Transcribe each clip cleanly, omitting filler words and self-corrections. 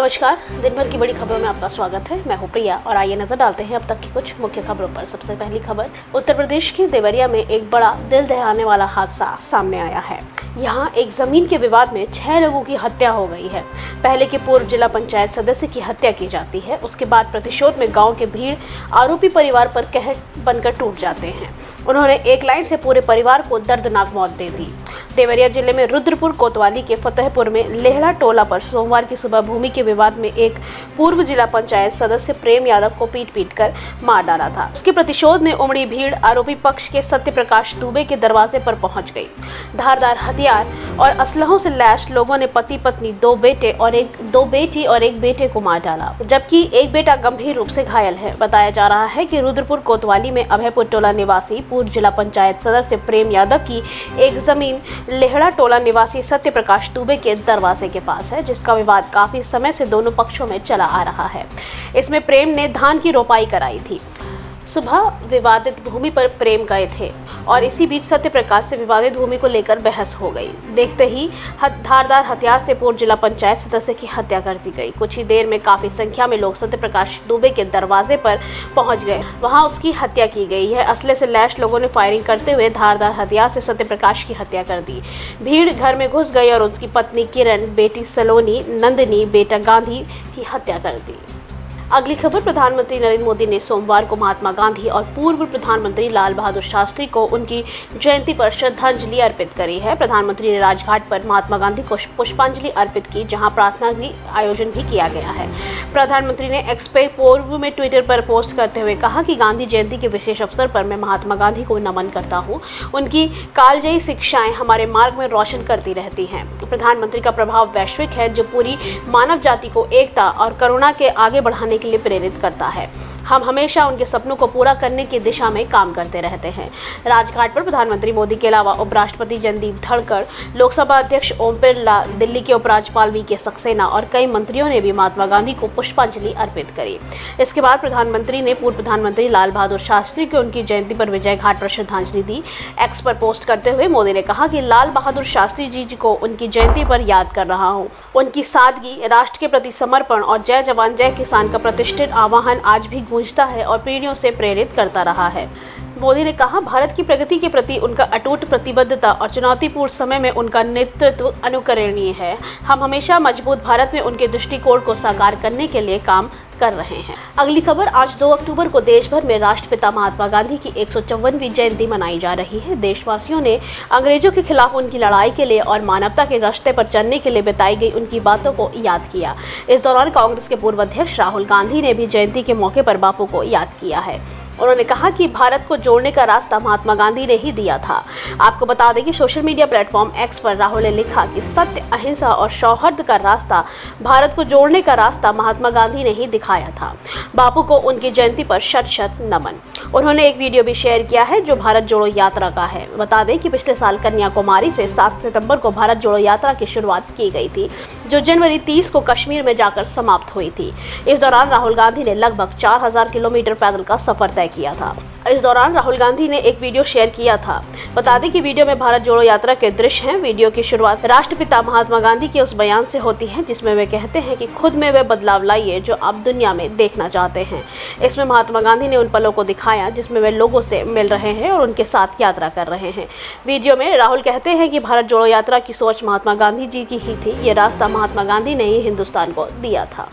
नमस्कार, दिन भर की बड़ी खबरों में आपका स्वागत है। मैं हूं प्रिया और आइए नजर डालते हैं अब तक की कुछ मुख्य खबरों पर। सबसे पहली खबर, उत्तर प्रदेश के देवरिया में एक बड़ा दिल दहलाने वाला हादसा सामने आया है। यहां एक जमीन के विवाद में 6 लोगों की हत्या हो गई है। पहले के पूर्व जिला पंचायत सदस्य की हत्या की जाती है, उसके बाद प्रतिशोध में गाँव के भीड़ आरोपी परिवार पर कहर बनकर टूट जाते हैं। उन्होंने एक लाइन से पूरे परिवार को दर्दनाक मौत दे दी। देवरिया जिले में रुद्रपुर कोतवाली के फतेहपुर में लेहड़ा टोला पर सोमवार की सुबह भूमि के विवाद में एक पूर्व जिला पंचायत सदस्य प्रेम यादव को पीट कर मार डाला था। उसके प्रतिशोध में उमड़ी भीड़ आरोपी पक्ष के सत्यप्रकाश दुबे के दरवाजे पर पहुंच गई। धारदार हथियार और असलहों से लैस लोगों ने पति पत्नी, 2 बेटे और दो बेटी और एक बेटे को मार डाला, जबकि एक बेटा गंभीर रूप से घायल है। बताया जा रहा है कि रुद्रपुर कोतवाली में अभयपुर टोला निवासी पूर्व जिला पंचायत सदस्य प्रेम यादव की एक जमीन लेहड़ा टोला निवासी सत्यप्रकाश दुबे के दरवाजे के पास है, जिसका विवाद काफी समय से दोनों पक्षों में चला आ रहा है। इसमें प्रेम ने धान की रोपाई कराई थी। सुबह विवादित भूमि पर प्रेम गए थे और इसी बीच सत्यप्रकाश से विवादित भूमि को लेकर बहस हो गई। देखते ही धारदार हथियार से पूर्व जिला पंचायत सदस्य की हत्या कर दी गई। कुछ ही देर में काफी संख्या में लोग सत्यप्रकाश दुबे के दरवाजे पर पहुंच गए। वहां उसकी हत्या की गई है। असले से लैस लोगों ने फायरिंग करते हुए धारदार हथियार से सत्यप्रकाश की हत्या कर दी। भीड़ घर में घुस गई और उसकी पत्नी किरण, बेटी सलोनी, नंदिनी, बेटा गांधी की हत्या कर दी। अगली खबर, प्रधानमंत्री नरेंद्र मोदी ने सोमवार को महात्मा गांधी और पूर्व प्रधानमंत्री लाल बहादुर शास्त्री को उनकी जयंती पर श्रद्धांजलि अर्पित करी है। प्रधानमंत्री ने राजघाट पर महात्मा गांधी को पुष्पांजलि अर्पित की, जहां प्रार्थना की आयोजन भी किया गया है। प्रधानमंत्री ने एक्स पे पूर्व में ट्विटर पर पोस्ट करते हुए कहा कि गांधी जयंती के विशेष अवसर पर मैं महात्मा गांधी को नमन करता हूँ। उनकी कालजयी शिक्षाएं हमारे मार्ग में रोशन करती रहती हैं। प्रधानमंत्री का प्रभाव वैश्विक है, जो पूरी मानव जाति को एकता और करुणा के आगे बढ़ाने के लिए प्रेरित करता है। हम हमेशा उनके सपनों को पूरा करने की दिशा में काम करते रहते हैं। राजघाट पर प्रधानमंत्री मोदी के अलावा उपराष्ट्रपति जगदीप धनखड़, लोकसभा अध्यक्ष ओम बिरला, दिल्ली के उपराज्यपाल वी के सक्सेना और कई मंत्रियों ने भी महात्मा गांधी को पुष्पांजलि अर्पित करी। इसके बाद प्रधानमंत्री ने पूर्व प्रधानमंत्री लाल बहादुर शास्त्री को उनकी जयंती पर विजय घाट पर श्रद्धांजलि दी। एक्स पर पोस्ट करते हुए मोदी ने कहा कि लाल बहादुर शास्त्री जी को उनकी जयंती पर याद कर रहा हूँ। उनकी सादगी, राष्ट्र के प्रति समर्पण और जय जवान जय किसान का प्रतिष्ठित आह्वान आज भी गूंजता है और पीढ़ियों से प्रेरित करता रहा है। मोदी ने कहा, भारत की प्रगति के प्रति उनका अटूट प्रतिबद्धता और चुनौतीपूर्ण समय में उनका नेतृत्व अनुकरणीय है। हम हमेशा मजबूत भारत में उनके दृष्टिकोण को साकार करने के लिए काम कर रहे हैं। अगली खबर, आज 2 अक्टूबर को देश भर में राष्ट्रपिता महात्मा गांधी की 154वीं जयंती मनाई जा रही है। देशवासियों ने अंग्रेजों के खिलाफ उनकी लड़ाई के लिए और मानवता के रास्ते पर चलने के लिए बताई गई उनकी बातों को याद किया। इस दौरान कांग्रेस के पूर्व अध्यक्ष राहुल गांधी ने भी जयंती के मौके पर बापू को याद किया है। उन्होंने कहा कि भारत को जोड़ने का रास्ता महात्मा गांधी ने ही दिया था। आपको बता दें कि सोशल मीडिया प्लेटफॉर्म एक्स पर राहुल ने लिखा कि सत्य, अहिंसा और सौहार्द का रास्ता, भारत को जोड़ने का रास्ता महात्मा गांधी ने ही दिखाया था। बापू को उनकी जयंती पर शत नमन। उन्होंने एक वीडियो भी शेयर किया है जो भारत जोड़ो यात्रा का है। बता दें कि पिछले साल कन्याकुमारी से 7 सितंबर को भारत जोड़ो यात्रा की शुरुआत की गई थी, जो जनवरी 30 को कश्मीर में जाकर समाप्त हुई थी। इस दौरान राहुल गांधी ने लगभग 4000 किलोमीटर पैदल का सफर तय किया था। इस दौरान राहुल गांधी ने एक वीडियो शेयर किया था। बता दें कि वीडियो में भारत जोड़ो यात्रा के दृश्य हैं। वीडियो की शुरुआत राष्ट्रपिता महात्मा गांधी के उस बयान से होती है जिसमें वे कहते हैं कि खुद में वे बदलाव लाइए जो आप दुनिया में देखना चाहते हैं। इसमें महात्मा गांधी ने उन पलों को दिखाया जिसमें वे लोगों से मिल रहे हैं और उनके साथ यात्रा कर रहे हैं। वीडियो में राहुल कहते हैं कि भारत जोड़ो यात्रा की सोच महात्मा गांधी जी की ही थी। ये रास्ता महात्मा गांधी ने ही हिंदुस्तान को दिया था।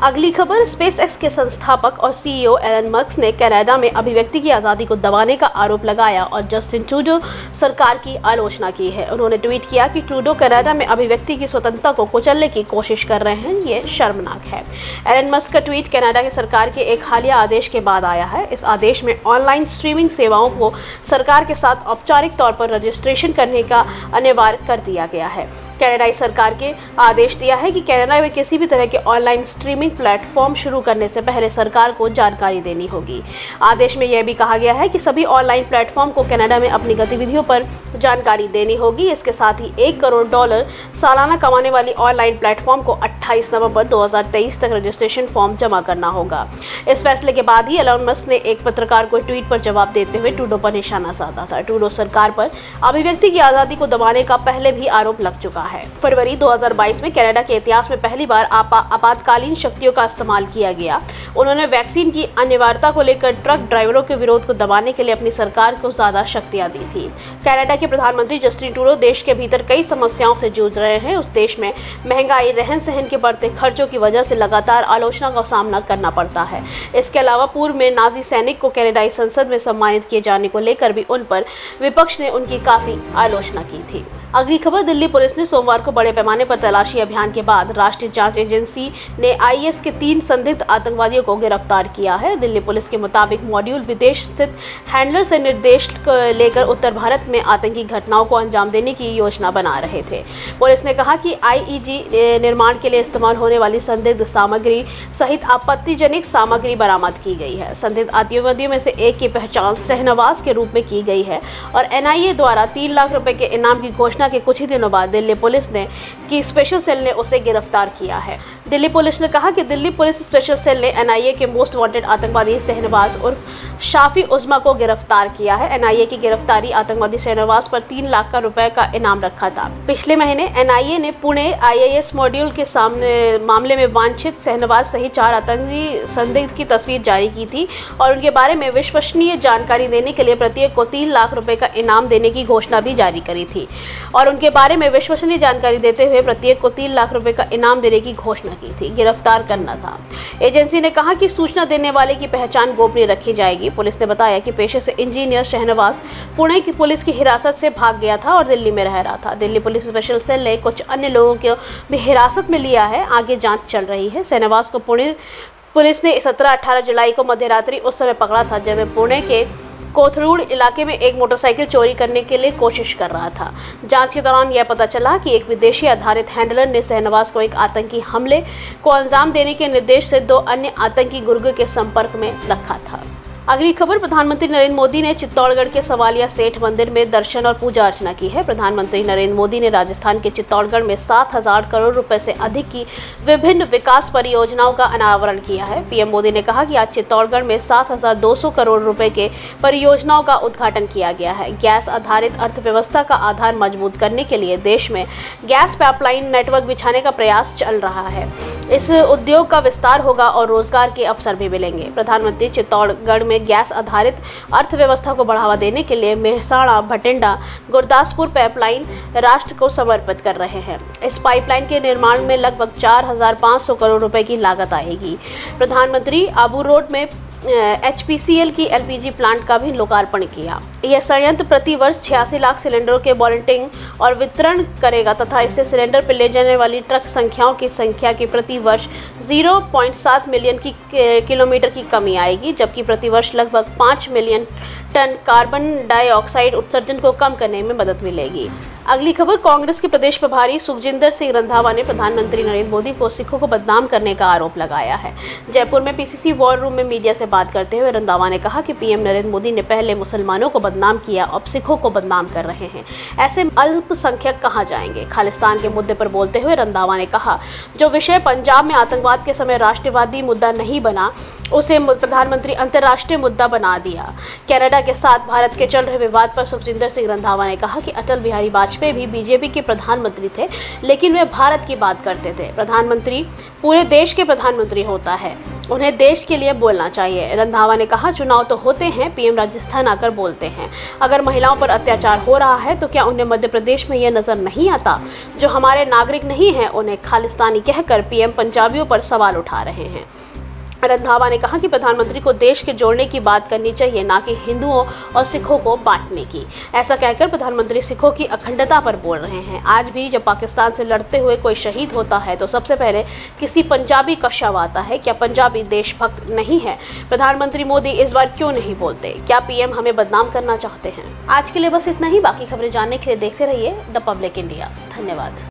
अगली खबर, स्पेस एक्स के संस्थापक और सीईओ एलन मस्क ने कनाडा में अभिव्यक्ति की आज़ादी को दबाने का आरोप लगाया और जस्टिन ट्रूडो सरकार की आलोचना की है। उन्होंने ट्वीट किया कि ट्रूडो कनाडा में अभिव्यक्ति की स्वतंत्रता को कुचलने की कोशिश कर रहे हैं, ये शर्मनाक है। एलन मस्क का ट्वीट कनाडा के सरकार के एक हालिया आदेश के बाद आया है। इस आदेश में ऑनलाइन स्ट्रीमिंग सेवाओं को सरकार के साथ औपचारिक तौर पर रजिस्ट्रेशन करने का अनिवार्य कर दिया गया है। कनाडाई सरकार के आदेश दिया है कि कनाडा में किसी भी तरह के ऑनलाइन स्ट्रीमिंग प्लेटफॉर्म शुरू करने से पहले सरकार को जानकारी देनी होगी। आदेश में यह भी कहा गया है कि सभी ऑनलाइन प्लेटफॉर्म को कनाडा में अपनी गतिविधियों पर जानकारी देनी होगी। इसके साथ ही $1 करोड़ सालाना कमाने वाली ऑनलाइन प्लेटफॉर्म को 28 नवंबर 2023 तक रजिस्ट्रेशन फॉर्म जमा करना होगा। इस फैसले के बाद ही एलन मस्क ने एक पत्रकार को ट्वीट पर जवाब देते हुए ट्रूडो पर निशाना साधा था। ट्रूडो सरकार पर अभिव्यक्ति की आज़ादी को दबाने का पहले भी आरोप लग चुका है। फरवरी 2022 में कनाडा के इतिहास में पहली बार आपातकालीन शक्तियों का इस्तेमाल किया गया। उन्होंने वैक्सीन की अनिवार्यता को लेकर ट्रक ड्राइवरों के विरोध को दबाने के लिए अपनी सरकार को ज्यादा शक्तियां दी थी। कनाडा के प्रधानमंत्री जस्टिन ट्रूडो देश के भीतर कई समस्याओं से जूझ रहे हैं। उस देश में महंगाई, रहन सहन के बढ़ते खर्चों की वजह से लगातार आलोचना का सामना करना पड़ता है। इसके अलावा पूर्व में नाजी सैनिक को कनाडाई संसद में सम्मानित किए जाने को लेकर भी उन पर विपक्ष ने उनकी काफी आलोचना की थी। अगली खबर, दिल्ली पुलिस ने सोमवार को बड़े पैमाने पर तलाशी अभियान के बाद राष्ट्रीय जांच एजेंसी ने आईएस के 3 संदिग्ध आतंकवादियों को गिरफ्तार किया है। दिल्ली पुलिस के मुताबिक मॉड्यूल विदेश स्थित हैंडलर से निर्देश लेकर उत्तर भारत में आतंकी घटनाओं को अंजाम देने की योजना बना रहे थे। पुलिस ने कहा कि आईईडी निर्माण के लिए इस्तेमाल होने वाली संदिग्ध सामग्री सहित आपत्तिजनक सामग्री बरामद की गई है। संदिग्ध आतंकवादियों में से एक की पहचान शहनवाज के रूप में की गई है और एनआईए द्वारा 3 लाख रुपए के इनाम की घोषणा के कुछ ही दिनों बाद दिल्ली पुलिस ने की स्पेशल सेल ने उसे गिरफ्तार किया है। दिल्ली पुलिस ने कहा कि दिल्ली पुलिस स्पेशल सेल ने एनआईए के मोस्ट वांटेड आतंकवादी शहनवाज उर्फ शाफी उज़्मा को गिरफ्तार किया है। एनआईए की गिरफ्तारी आतंकवादी शहनवाज पर 3 लाख रुपए का इनाम रखा था। पिछले महीने एनआईए ने पुणे आईएएस मॉड्यूल के मामले में वांछित शहनवाज सहित 4 आतंकी संदिग्ध की तस्वीर जारी की थी और उनके बारे में विश्वसनीय जानकारी देने के लिए प्रत्येक को 3 लाख रुपए का इनाम देने की घोषणा भी जारी करी थी और उनके बारे में विश्वसनीय जानकारी देते हुए प्रत्येक को 3 लाख रुपए का इनाम देने की घोषणा की थी। गिरफ्तार करना था। एजेंसी ने कहा कि सूचना देने वाले की पहचान गोपनीय रखी जाएगी। पुलिस ने बताया कि पेशे से इंजीनियर शहनवाज पुणे की पुलिस की हिरासत से भाग गया था और दिल्ली में रह रहा था। दिल्ली पुलिस स्पेशल सेल ने कुछ अन्य लोगों को भी हिरासत में लिया है। आगे जांच चल रही है। शहनवाज को पुणे पुलिस ने 17-18 जुलाई को मध्यरात्रि उस समय पकड़ा था जब वे पुणे के कोथरूड इलाके में एक मोटरसाइकिल चोरी करने के लिए कोशिश कर रहा था। जांच के दौरान यह पता चला कि एक विदेशी आधारित हैंडलर ने शहनवाज को एक आतंकी हमले को अंजाम देने के निर्देश से 2 अन्य आतंकी गुर्गों के संपर्क में रखा था। अगली खबर, प्रधानमंत्री नरेंद्र मोदी ने चित्तौड़गढ़ के सवालिया सेठ मंदिर में दर्शन और पूजा अर्चना की है। प्रधानमंत्री नरेंद्र मोदी ने राजस्थान के चित्तौड़गढ़ में 7,000 करोड़ रुपए से अधिक की विभिन्न विकास परियोजनाओं का अनावरण किया है। पीएम मोदी ने कहा कि आज चित्तौड़गढ़ में 7,200 करोड़ रुपए के परियोजनाओं का उद्घाटन किया गया है। गैस आधारित अर्थव्यवस्था का आधार मजबूत करने के लिए देश में गैस पाइपलाइन नेटवर्क बिछाने का प्रयास चल रहा है। इस उद्योग का विस्तार होगा और रोजगार के अवसर भी मिलेंगे। प्रधानमंत्री चित्तौड़गढ़ में गैस आधारित अर्थव्यवस्था को बढ़ावा देने के लिए मेहसाणा, भटिंडा, गुरदासपुर पाइपलाइन राष्ट्र को समर्पित कर रहे हैं। इस पाइपलाइन के निर्माण में लगभग 4,500 करोड़ रुपए की लागत आएगी। प्रधानमंत्री आबू रोड में HPCL की LPG प्लांट का भी लोकार्पण किया। यह संयंत्र प्रति वर्ष 86 लाख सिलेंडरों के बॉन्डिंग और वितरण करेगा तथा इससे सिलेंडर पर ले जाने वाली ट्रक संख्याओं की संख्या की प्रति वर्ष 0.7 मिलियन की किलोमीटर की कमी आएगी, जबकि प्रति वर्ष लगभग 5 मिलियन टन कार्बन डाइऑक्साइड उत्सर्जन को कम करने में मदद मिलेगी। अगली खबर, कांग्रेस के प्रदेश प्रभारी सुखजिंदर सिंह रंधावा ने प्रधानमंत्री नरेंद्र मोदी को सिखों को बदनाम करने का आरोप लगाया है। जयपुर में PCC वॉर रूम में मीडिया से बात करते हुए रंधावा ने कहा कि पीएम नरेंद्र मोदी ने पहले मुसलमानों को बदनाम किया, अब सिखों को बदनाम कर रहे हैं। ऐसे अल्पसंख्यक कहां जाएंगे? खालिस्तान के मुद्दे पर बोलते हुए रंधावा ने कहा, जो विषय पंजाब में आतंकवाद के समय राष्ट्रवादी मुद्दा नहीं बना, उसे प्रधानमंत्री अंतर्राष्ट्रीय मुद्दा बना दिया। कनाडा के साथ भारत के चल रहे विवाद पर सुखजिंदर सिंह रंधावा ने कहा कि अटल बिहारी वाजपेयी भी बीजेपी के प्रधानमंत्री थे, लेकिन वे भारत की बात करते थे। प्रधानमंत्री पूरे देश के प्रधानमंत्री होता है, उन्हें देश के लिए बोलना चाहिए। रंधावा ने कहा, चुनाव तो होते हैं, पीएम राजस्थान आकर बोलते हैं। अगर महिलाओं पर अत्याचार हो रहा है तो क्या उन्हें मध्य प्रदेश में यह नजर नहीं आता? जो हमारे नागरिक नहीं हैं उन्हें खालिस्तानी कहकर पीएम पंजाबियों पर सवाल उठा रहे हैं। रंधावा ने कहा कि प्रधानमंत्री को देश के जोड़ने की बात करनी चाहिए, ना कि हिंदुओं और सिखों को बांटने की। ऐसा कहकर प्रधानमंत्री सिखों की अखंडता पर बोल रहे हैं। आज भी जब पाकिस्तान से लड़ते हुए कोई शहीद होता है तो सबसे पहले किसी पंजाबी का शव आता है। क्या पंजाबी देशभक्त नहीं है? प्रधानमंत्री मोदी इस बार क्यों नहीं बोलते? क्या पीएम हमें बदनाम करना चाहते हैं? आज के लिए बस इतना ही। बाकी खबरें जानने के लिए देखते रहिए द पब्लिक इंडिया। धन्यवाद।